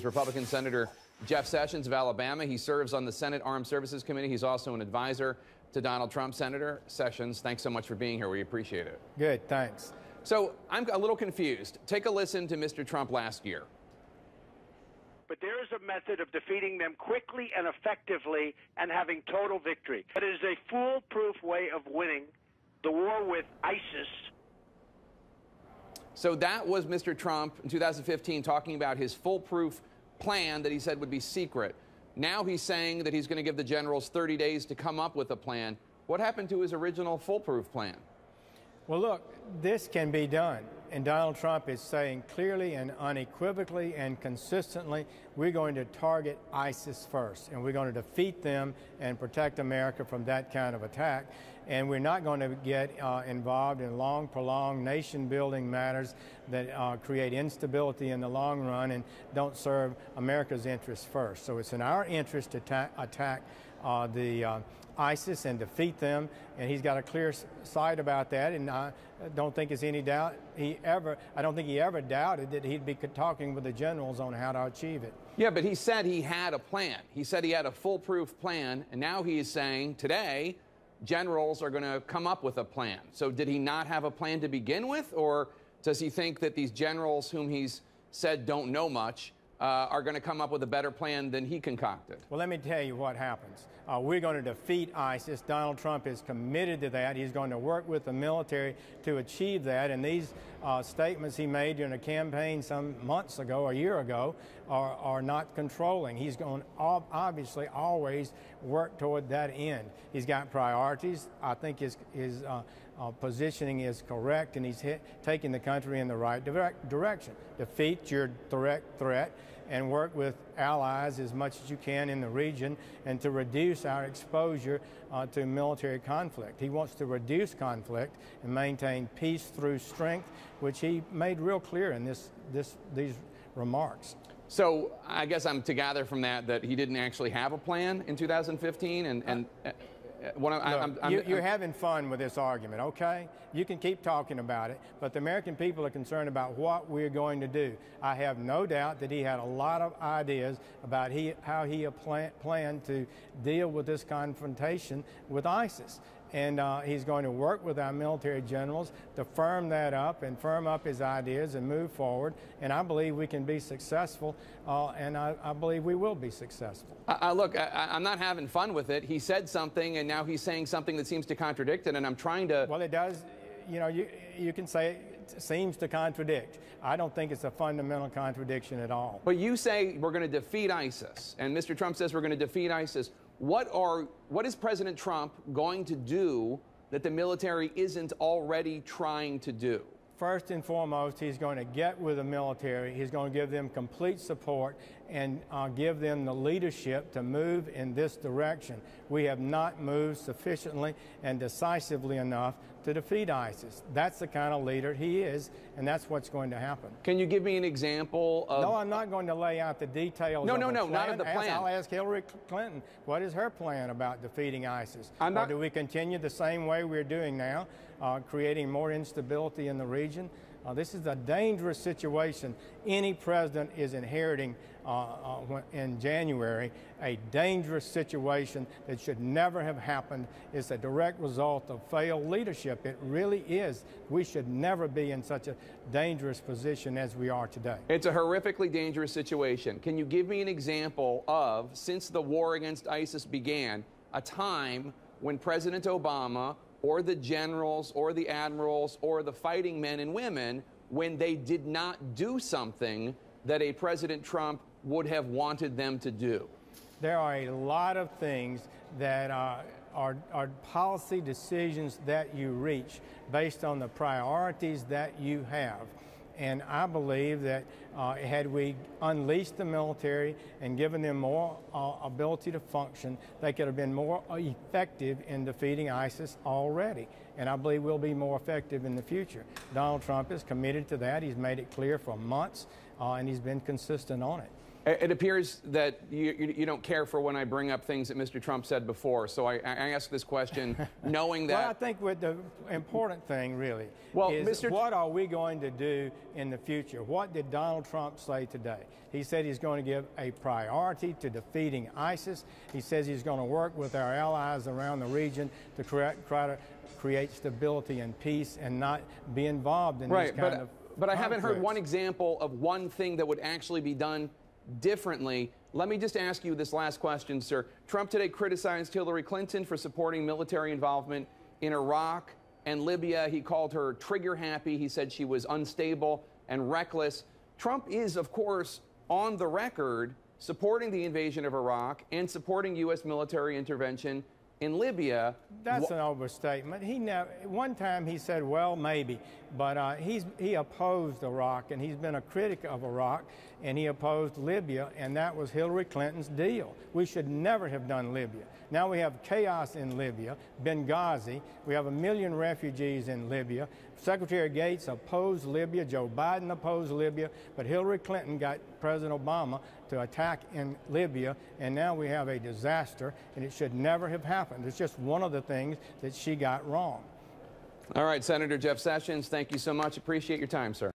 Republican Senator Jeff Sessions of Alabama. He serves on the Senate Armed Services Committee. He's also an advisor to Donald Trump. Senator Sessions, thanks so much for being here. We appreciate it. Good, thanks. So I'm a little confused. Take a listen to Mr. Trump last year. But there is a method of defeating them quickly and effectively and having total victory. It is a foolproof way of winning the war with ISIS. So that was Mr. Trump in 2015 talking about his foolproof plan that he said would be secret. Now he's saying that he's going to give the generals 30 days to come up with a plan. What happened to his original foolproof plan? Well, look, this can be done. And Donald Trump is saying clearly and unequivocally and consistently, we're going to target ISIS first, and we're going to defeat them and protect America from that kind of attack. And we're not going to get involved in long, prolonged nation-building matters that create instability in the long run and don't serve America's interests first. So it's in our interest to attack the ISIS and defeat them, and he's got a clear sight about that, and I don't think there's any doubt I don't think he ever doubted that he'd be talking with the generals on how to achieve it. Yeah, but he said he had a plan. He said he had a foolproof plan, and now he's saying today generals are going to come up with a plan. So did he not have a plan to begin with, or does he think that these generals whom he's said don't know much are going to come up with a better plan than he concocted? Well, let me tell you what happens. We're going to defeat ISIS. Donald Trump is committed to that. He's going to work with the military to achieve that. And these statements he made during a campaign some months ago, a year ago, are not controlling. He's going to obviously always work toward that end. He's got priorities. I think his positioning is correct, and he's taking the country in the right direction. Defeat your direct threat and work with allies as much as you can in the region and to reduce our exposure to military conflict. He wants to reduce conflict and maintain peace through strength, which he made real clear in these remarks. So I guess I'm to gather from that he didn't actually have a plan in 2015, you're having fun with this argument, okay? You can keep talking about it, but the American people are concerned about what we're going to do. I have no doubt that he had a lot of ideas about how he planned to deal with this confrontation with ISIS. And he's going to work with our military generals to firm that up and firm up his ideas and move forward. And I believe we can be successful, and I believe we will be successful. Look, I'm not having fun with it. He said something, and now he's saying something that seems to contradict it, and I'm trying to... Well, it does. You know, you can say it seems to contradict. I don't think it's a fundamental contradiction at all. But you say we're going to defeat ISIS, and Mr. Trump says we're going to defeat ISIS. What is President Trump going to do that the military isn't already trying to do? First and foremost, he's going to get with the military. He's going to give them complete support and give them the leadership to move in this direction. We have not moved sufficiently and decisively enough to defeat ISIS. That's the kind of leader he is, and that's what's going to happen. Can you give me an example of... No, I'm not going to lay out the details No, of not of the plan. I'll ask Hillary Clinton, what is her plan about defeating ISIS? Or do we continue the same way we're doing now, creating more instability in the region? This is a dangerous situation. Any president is inheriting in January a dangerous situation that should never have happened. It's a direct result of failed leadership. It really is. We should never be in such a dangerous position as we are today. It's a horrifically dangerous situation. Can you give me an example of, since the war against ISIS began, a time when President Obama or the generals or the admirals or the fighting men and women, when they did not do something that a President Trump would have wanted them to do? There are a lot of things that are policy decisions that you reach based on the priorities that you have. And I believe that had we unleashed the military and given them more ability to function, they could have been more effective in defeating ISIS already. And I believe we'll be more effective in the future. Donald Trump is committed to that. He's made it clear for months, and he's been consistent on it. It appears that you don't care for when I bring up things that Mr. Trump said before, so I ask this question knowing that... Well, I think what the important thing really is what are we going to do in the future? What did Donald Trump say today? He said he's going to give a priority to defeating ISIS. He says he's going to work with our allies around the region to try to create stability and peace and not be involved in these kind of But I haven't heard conflicts. one example of one thing that would actually be done differently. Let me just ask you this last question, sir. Trump today criticized Hillary Clinton for supporting military involvement in Iraq and Libya. He called her trigger happy. He said she was unstable and reckless. Trump is, of course, on the record supporting the invasion of Iraq and supporting U.S. military intervention in Libya. That's an overstatement. One time he said, well, maybe, but he opposed Iraq, and he's been a critic of Iraq, and he opposed Libya, and that was Hillary Clinton's deal. We should never have done Libya. Now we have chaos in Libya, Benghazi. We have 1 million refugees in Libya. Secretary Gates opposed Libya. Joe Biden opposed Libya. But Hillary Clinton got President Obama to attack in Libya, and now we have a disaster, and it should never have happened. It's just one of the things that she got wrong. All right, Senator Jeff Sessions, thank you so much. Appreciate your time, sir.